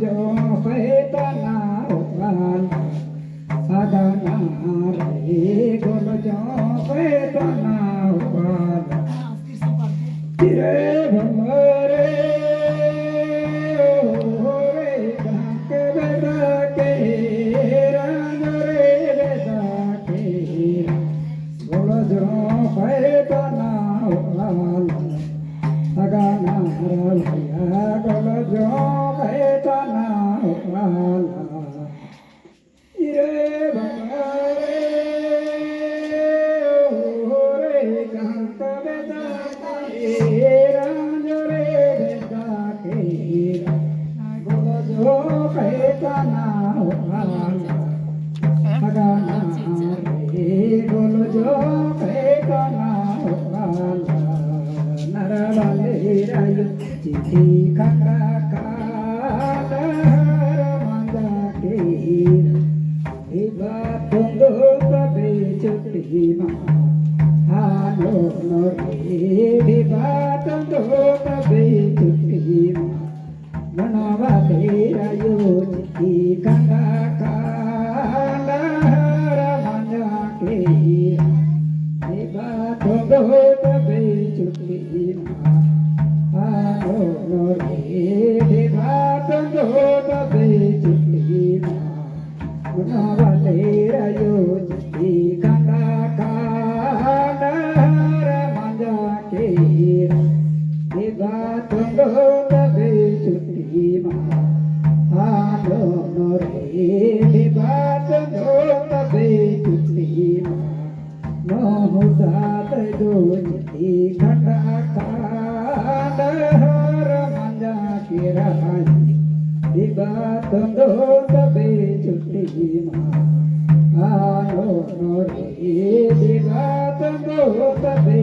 जो पैतना वाला अगना रे गोल जो पैतना वाला तिरे भमरे रे ढाक बेदा के रंग रे बेदा के गोल जो पैतना वाला अगना रैया गोल जो पैतना वाला रे भमरे रे ढाक बेदा के रंग रे बेदा के गोल जो पैतना वाला अगना रे गोल जो पैतना वाला नरवाले रायो चिट्ठी खका कालहर मांगा के बात दो कबे चुट्टी माँ हानो नोरे बात दो कबे चुट्टी माँ नरवाले रायो चिट्ठी खका कालहर मांगा के बात दो कबे चुट्टी माँ हानो नोरे बात दो कबे चुट्टी माँ नरवाले रायो चिट्ठी खका कालहर मांगा के बात दो कबे चुट्टी माँ हानो नोरे बात दो कबे चुट्टी माँ नहुदात दो चिट्ठी खका कालहर मांगा के राई बात दो कबे चुट्टी माँ हानो नोरे बात दो कबे